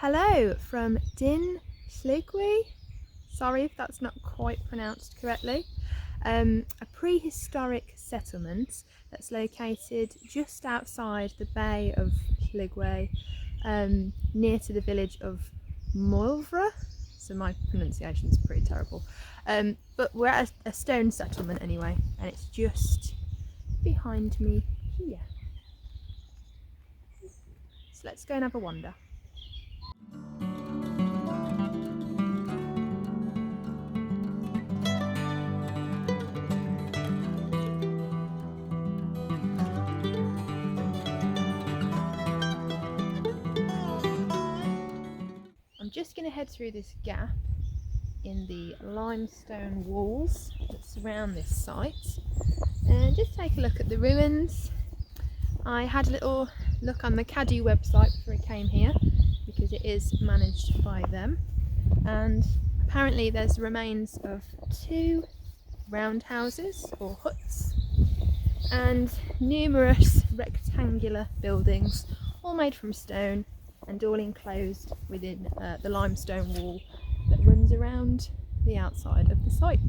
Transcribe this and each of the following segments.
Hello from Din Lligwy, sorry if that's not quite pronounced correctly, a prehistoric settlement that's located just outside the Bay of Lligwy, near to the village of Moelvra, so my pronunciation is pretty terrible, but we're at a stone settlement anyway, and it's just behind me here. So let's go and have a wander. I'm just going to head through this gap in the limestone walls that surround this site and just take a look at the ruins. I had a little look on the Cadw website before I came here because it is managed by them, and apparently there's remains of 2 roundhouses or huts and numerous rectangular buildings, all made from stone and all enclosed within the limestone wall that runs around the outside of the site.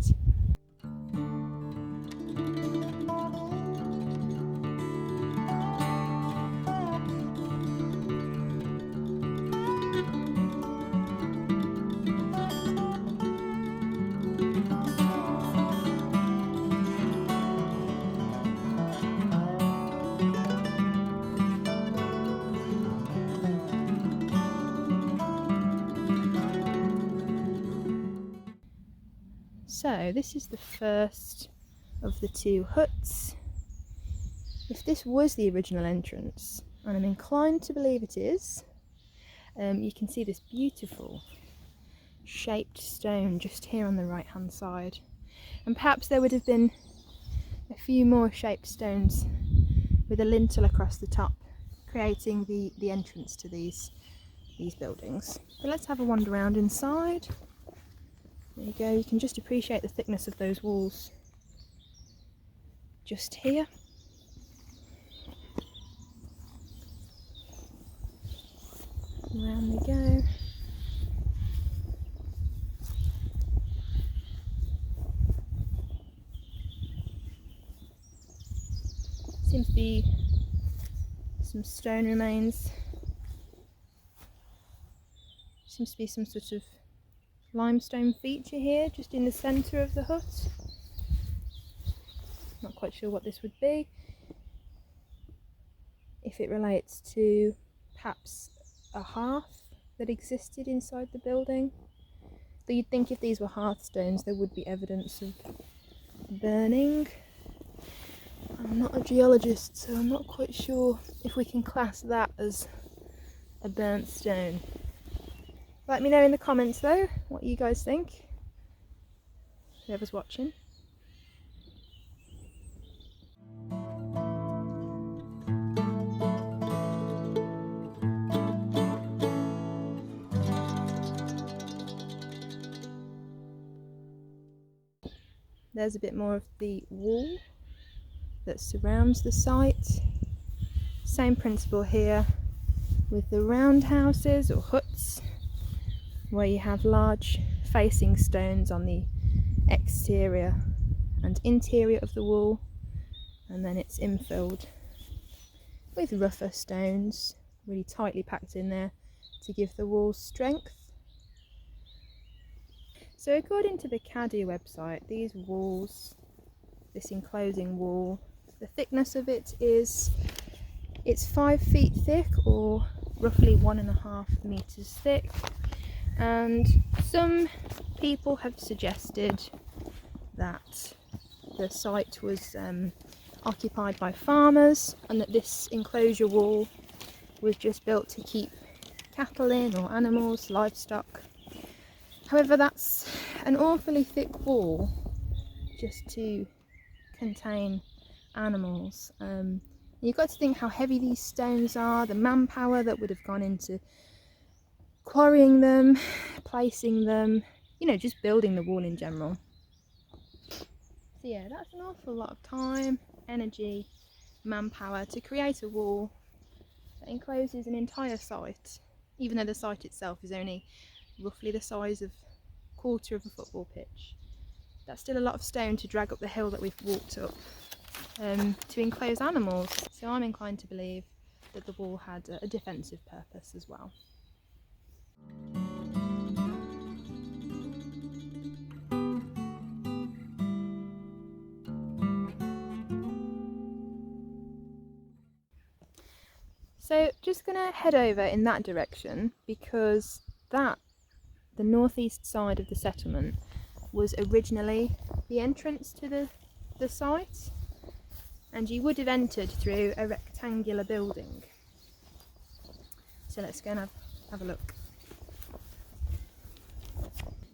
So this is the first of the 2 huts. If this was the original entrance, and I'm inclined to believe it is, you can see this beautiful shaped stone just here on the right hand side, and perhaps there would have been a few more shaped stones with a lintel across the top, creating the entrance to these buildings. But let's have a wander around inside. There you go, you can just appreciate the thickness of those walls just here. Around we go. Seems to be some stone remains. Seems to be some sort of limestone feature here just in the centre of the hut. Not quite sure what this would be, if it relates to perhaps a hearth that existed inside the building. Though you'd think if these were hearthstones there would be evidence of burning. I'm not a geologist, so I'm not quite sure if we can class that as a burnt stone. Let me know in the comments though what you guys think, whoever's watching. There's a bit more of the wall that surrounds the site. Same principle here with the roundhouses or huts, where you have large facing stones on the exterior and interior of the wall, and then it's infilled with rougher stones, really tightly packed in there to give the walls strength. So according to the Cadw website, these walls, this enclosing wall, the thickness of it is, it's 5 feet thick, or roughly 1.5 meters thick. And some people have suggested that the site was occupied by farmers, and that this enclosure wall was just built to keep cattle in, or animals, livestock. However, that's an awfully thick wall just to contain animals. You've got to think how heavy these stones are, the manpower that would have gone into quarrying them, placing them, you know, just building the wall in general. So yeah, that's an awful lot of time, energy, manpower to create a wall that encloses an entire site even though the site itself is only roughly the size of a quarter of a football pitch. That's still a lot of stone to drag up the hill that we've walked up to enclose animals. So I'm inclined to believe that the wall had a defensive purpose as well. So just going to head over in that direction, because the northeast side of the settlement was originally the entrance to the site, and you would have entered through a rectangular building. So let's go and have a look.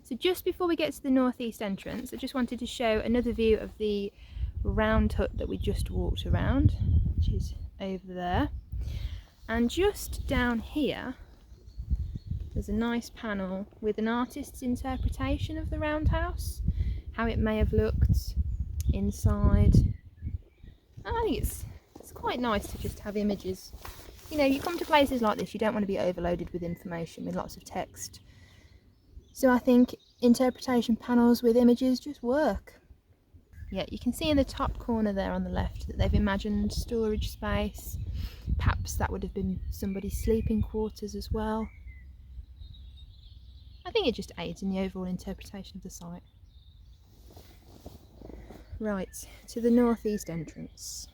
So just before we get to the northeast entrance, I just wanted to show another view of the round hut that we just walked around, which is over there. And just down here, there's a nice panel with an artist's interpretation of the roundhouse, how it may have looked inside. And I think it's quite nice to just have images. You know, you come to places like this, you don't want to be overloaded with information, with lots of text. So I think interpretation panels with images just work. Yeah, you can see in the top corner there on the left that they've imagined storage space. Perhaps that would have been somebody's sleeping quarters as well. I think it just aids in the overall interpretation of the site. Right, to the northeast entrance.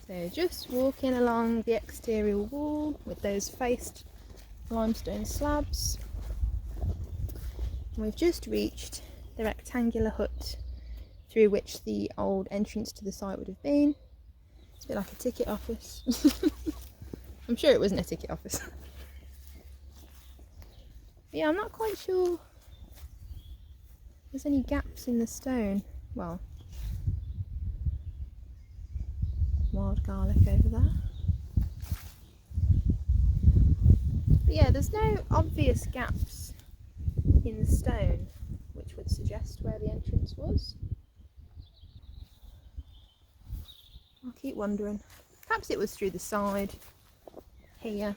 So just walking along the exterior wall with those faced limestone slabs. And we've just reached the rectangular hut through which the old entrance to the site would have been. It's a bit like a ticket office. I'm sure it wasn't a ticket office. But yeah, I'm not quite sure there's any gaps in the stone. Well, wild garlic over there. But yeah, there's no obvious gaps in the stone which would suggest where the entrance was. I'll keep wondering. Perhaps it was through the side, here,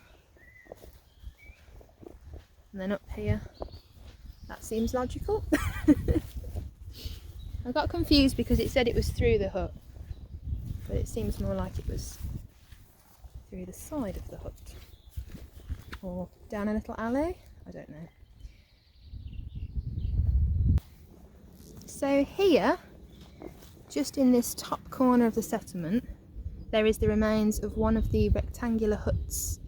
and then up here. That seems logical. I got confused because it said it was through the hut, but it seems more like it was through the side of the hut. Or down a little alley, I don't know. So here, just in this top corner of the settlement, there is the remains of one of the rectangular huts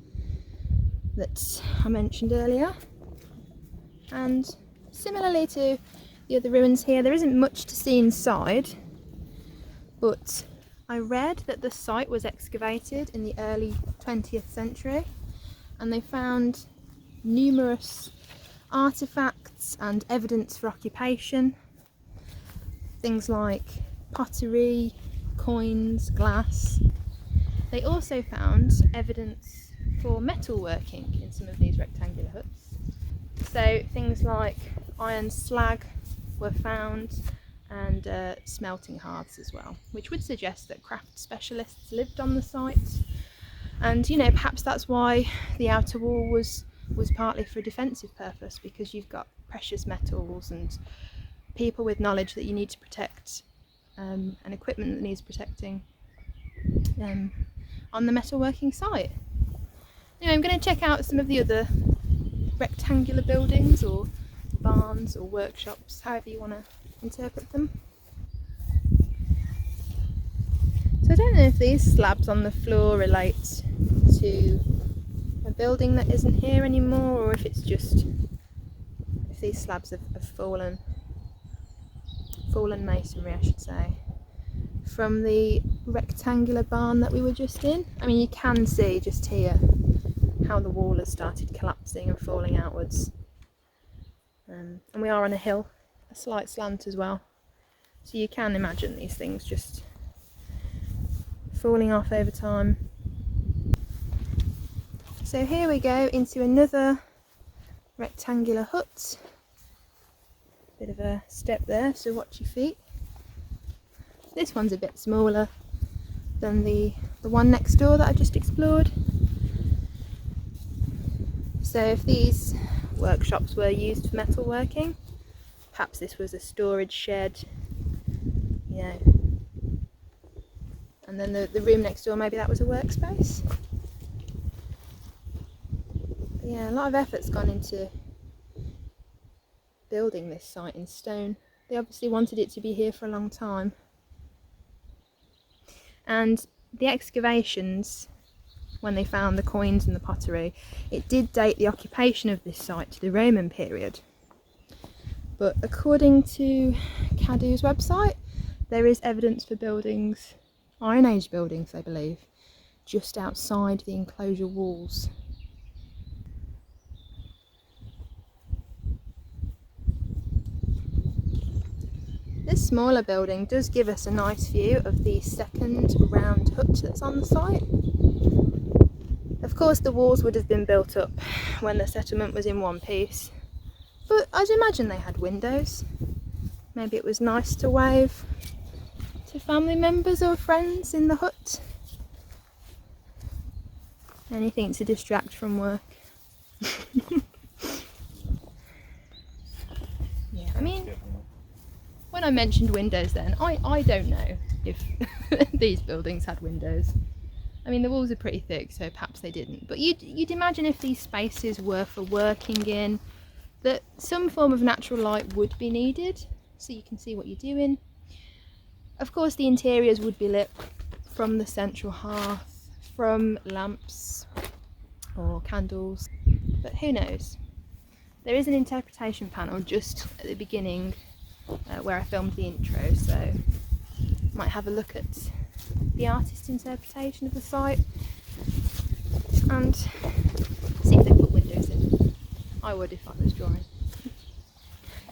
that I mentioned earlier. And similarly to the other ruins here, there isn't much to see inside, but I read that the site was excavated in the early 20th century, and they found numerous artefacts and evidence for occupation. Things like pottery, coins, glass. They also found evidence for metalworking in some of these rectangular huts. So things like iron slag were found, and smelting hearths as well, which would suggest that craft specialists lived on the site. And you know, perhaps that's why the outer wall was partly for a defensive purpose, because you've got precious metals and people with knowledge that you need to protect, and equipment that needs protecting on the metalworking site. Anyway, I'm going to check out some of the other rectangular buildings or barns or workshops, however you want to interpret them. So I don't know if these slabs on the floor relate to a building that isn't here anymore, or if it's just, if these slabs have fallen masonry, I should say, from the rectangular barn that we were just in. I mean, you can see just here how the wall has started collapsing and falling outwards. And we are on a hill, a slight slant as well, so you can imagine these things just falling off over time. So here we go into another rectangular hut. Bit of a step there, so watch your feet. This one's a bit smaller than the one next door that I just explored. So if these workshops were used for metalworking, perhaps this was a storage shed, you know, and then the room next door, maybe that was a workspace. But yeah, a lot of effort's gone into building this site in stone. They obviously wanted it to be here for a long time. And the excavations, when they found the coins and the pottery, it did date the occupation of this site to the Roman period. But according to Cadw's website, there is evidence for buildings, Iron Age buildings I believe, just outside the enclosure walls. This smaller building does give us a nice view of the second round hut that's on the site. Of course the walls would have been built up when the settlement was in one piece, but I'd imagine they had windows. Maybe it was nice to wave to family members or friends in the hut. Anything to distract from work. Yeah, I mean, when I mentioned windows then, I don't know if these buildings had windows. I mean, the walls are pretty thick, so perhaps they didn't. But you'd imagine if these spaces were for working in, that some form of natural light would be needed, so you can see what you're doing. Of course, the interiors would be lit from the central hearth, from lamps or candles, but who knows. There is an interpretation panel just at the beginning where I filmed the intro, so might have a look at the artist's interpretation of the site and see if they put windows in. I would if I was drawing.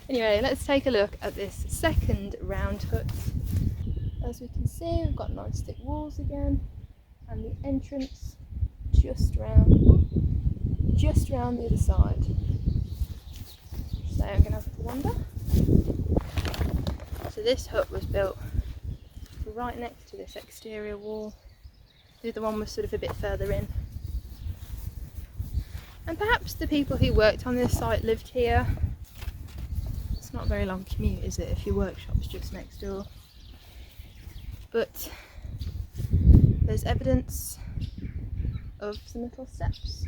Anyway, let's take a look at this second round hut. As we can see, we've got nice thick walls again, and the entrance just round the other side. So I'm going to have a wander. So this hut was built right next to this exterior wall. The other one was sort of a bit further in. And perhaps the people who worked on this site lived here. It's not a very long commute, is it, if your workshop's just next door? But there's evidence of some little steps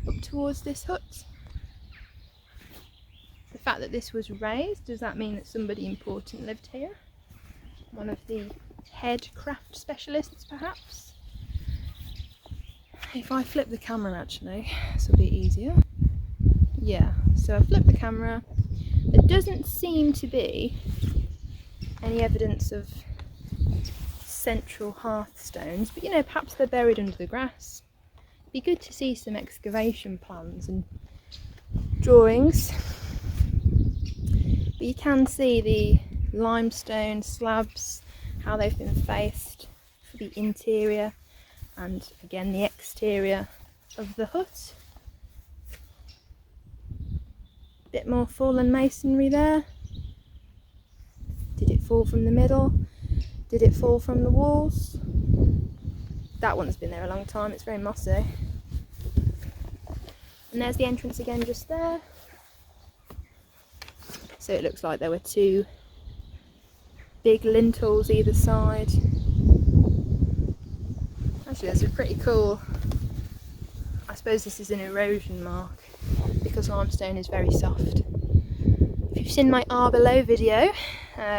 up towards this hut. The fact that this was raised, does that mean that somebody important lived here? One of the head craft specialists, perhaps? If I flip the camera, actually, this will be easier. Yeah, so I flip the camera. There doesn't seem to be any evidence of central hearthstones, but you know, perhaps they're buried under the grass. It'd be good to see some excavation plans and drawings. But you can see the limestone slabs, how they've been faced for the interior and again the exterior of the hut. Bit more fallen masonry there. Did it fall from the middle? Did it fall from the walls? That one's been there a long time, it's very mossy. And there's the entrance again just there. So it looks like there were two big lintels either side. Actually, there's a pretty cool, I suppose this is an erosion mark because limestone is very soft. If you've seen my R below video,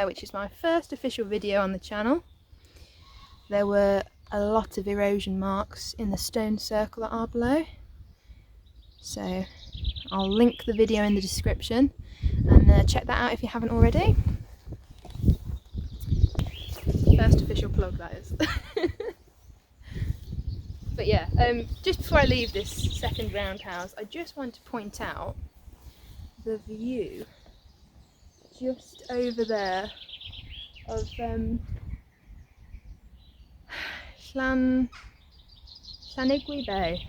which is my first official video on the channel, there were a lot of erosion marks in the stone circle at R below. So I'll link the video in the description and check that out if you haven't already. First official plug, that is. But yeah, just before I leave this second roundhouse, I just want to point out the view just over there of Llanigwy Bay.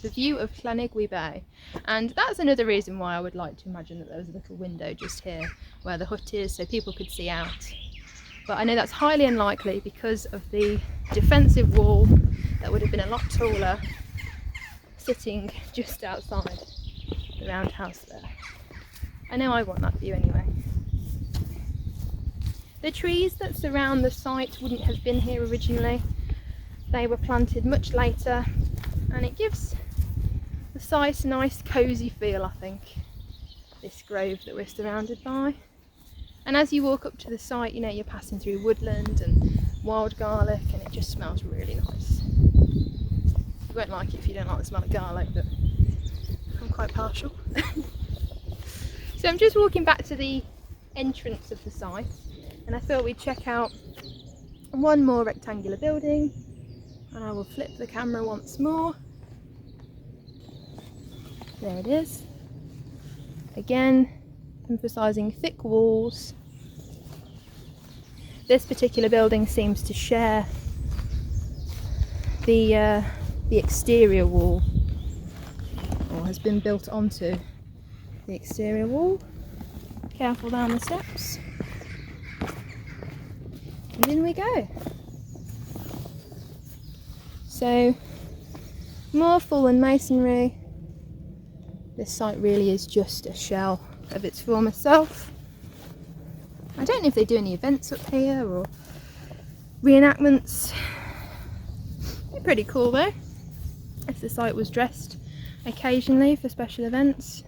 The view of Llanigwy Bay. And that's another reason why I would like to imagine that there was a little window just here where the hut is so people could see out. But I know that's highly unlikely because of the defensive wall that would have been a lot taller sitting just outside. the roundhouse there. I know I want that view anyway. The trees that surround the site wouldn't have been here originally. They were planted much later, and it gives the site a nice cosy feel, I think, this grove that we're surrounded by. And as you walk up to the site, you know, you're passing through woodland and wild garlic, and it just smells really nice. You won't like it if you don't like the smell of garlic, but I'm quite partial. So I'm just walking back to the entrance of the site, and I thought we'd check out one more rectangular building, and I will flip the camera once more. There it is. Again, emphasising thick walls. This particular building seems to share the exterior wall, or has been built onto the exterior wall. Careful down the steps. And in we go. So, more fallen masonry. This site really is just a shell of its former self. I don't know if they do any events up here or reenactments. They're pretty cool though, if the site was dressed occasionally for special events.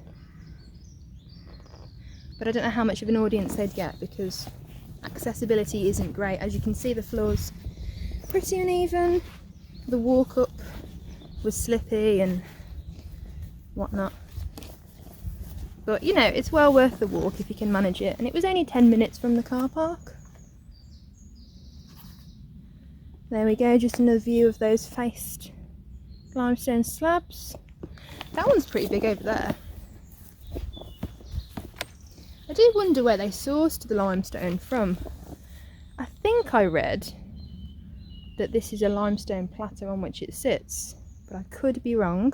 But I don't know how much of an audience they'd get, because accessibility isn't great. As you can see, the floor's pretty uneven. The walk up was slippy and whatnot. But you know, it's well worth the walk if you can manage it. And it was only 10 minutes from the car park. There we go, just another view of those faced limestone slabs. That one's pretty big over there. I do wonder where they sourced the limestone from. I think I read that this is a limestone plateau on which it sits, but I could be wrong.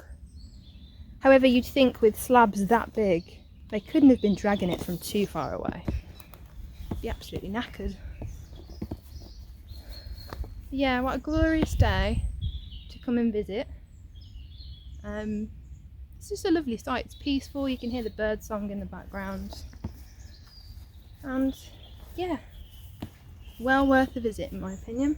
However, you'd think with slabs that big, they couldn't have been dragging it from too far away. It'd be absolutely knackered. Yeah, what a glorious day to come and visit. It's just a lovely site. It's peaceful, you can hear the bird song in the background. And yeah, well worth a visit in my opinion.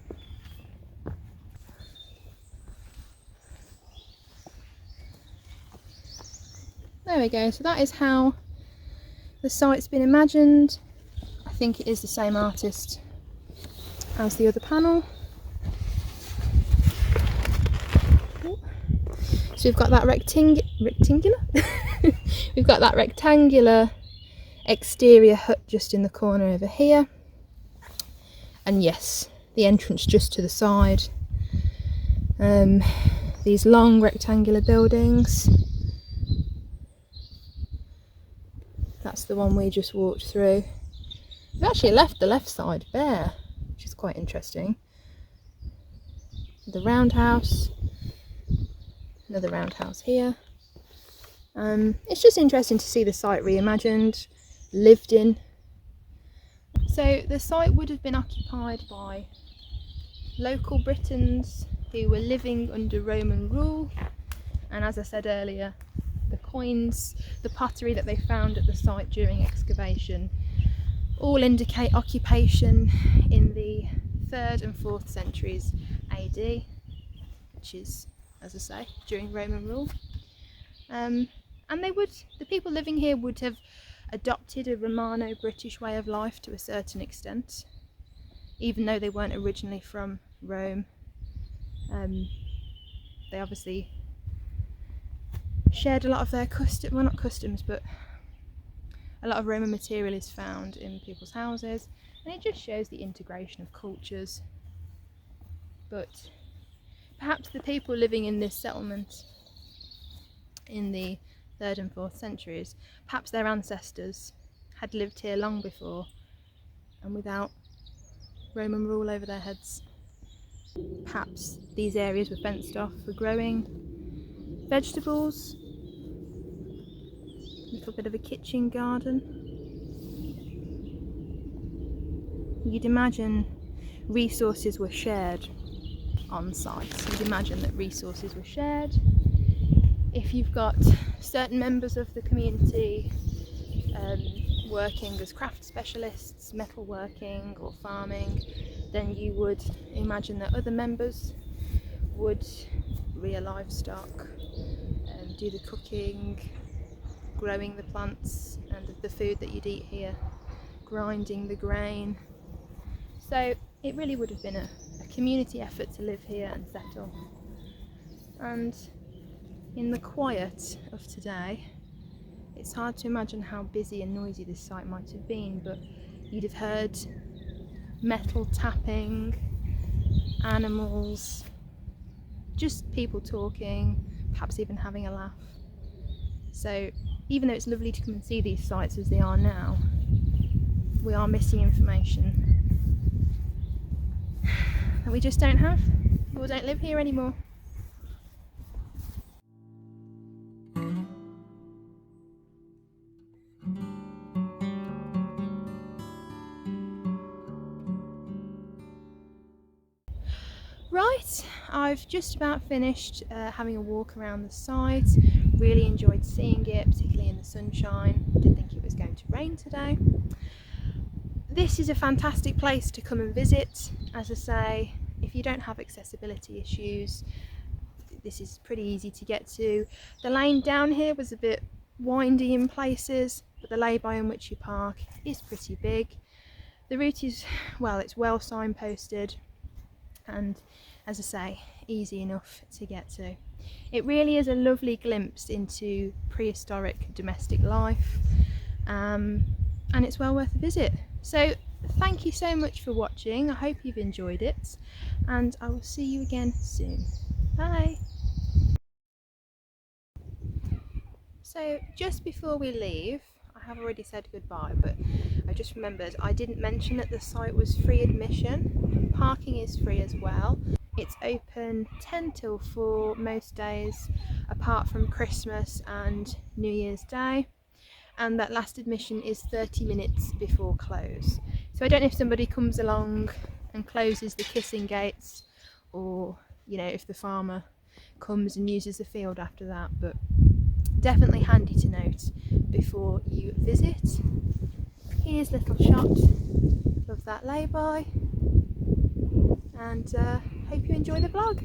There we go, so that is how the site's been imagined. I think it is the same artist as the other panel. So we've got that rectangular we've got that rectangular exterior hut just in the corner over here, and yes, the entrance just to the side. These long rectangular buildings. That's the one we just walked through. We've actually left the left side bare, which is quite interesting. The roundhouse. Another roundhouse here. It's just interesting to see the site reimagined, lived in. So the site would have been occupied by local Britons who were living under Roman rule, and as I said earlier, the coins, the pottery that they found at the site during excavation all indicate occupation in the 3rd and 4th centuries AD, which is, as I say, during Roman rule. And the people living here would have adopted a Romano-British way of life to a certain extent, even though they weren't originally from Rome. They obviously shared a lot of their well, not customs, but a lot of Roman material is found in people's houses, and it just shows the integration of cultures. But perhaps the people living in this settlement in the 3rd and 4th centuries, perhaps their ancestors had lived here long before and without Roman rule over their heads. Perhaps these areas were fenced off for growing vegetables, a little bit of a kitchen garden. You'd imagine resources were shared on site. You'd imagine that resources were shared. if you've got certain members of the community working as craft specialists, metalworking or farming, then you would imagine that other members would rear livestock, do the cooking, growing the plants and the food that you'd eat here, grinding the grain. So it really would have been a community effort to live here and settle. And in the quiet of today, it's hard to imagine how busy and noisy this site might have been, but you'd have heard metal tapping, animals, just people talking, perhaps even having a laugh. So even though it's lovely to come and see these sites as they are now, we are missing information that we just don't have, or don't live here anymore. Right, I've just about finished having a walk around the site. Really enjoyed seeing it, particularly in the sunshine. Didn't think it was going to rain today. This is a fantastic place to come and visit. As I say, if you don't have accessibility issues, this is pretty easy to get to. The lane down here was a bit windy in places, but the lay-by in which you park is pretty big. The route is, well, it's well signposted, and as I say, easy enough to get to. It really is a lovely glimpse into prehistoric domestic life, and it's well worth a visit. So thank you so much for watching. I hope you've enjoyed it, and I will see you again soon. Bye. So just before we leave, I have already said goodbye, but I just remembered I didn't mention that the site was free admission. Parking is free as well. It's open 10 till 4 most days, apart from Christmas and New Year's Day, and that last admission is 30 minutes before close. So I don't know if somebody comes along and closes the kissing gates, or if the farmer comes and uses the field after that, but definitely handy to note before you visit. Here's a little shot of that lay-by, and hope you enjoy the vlog.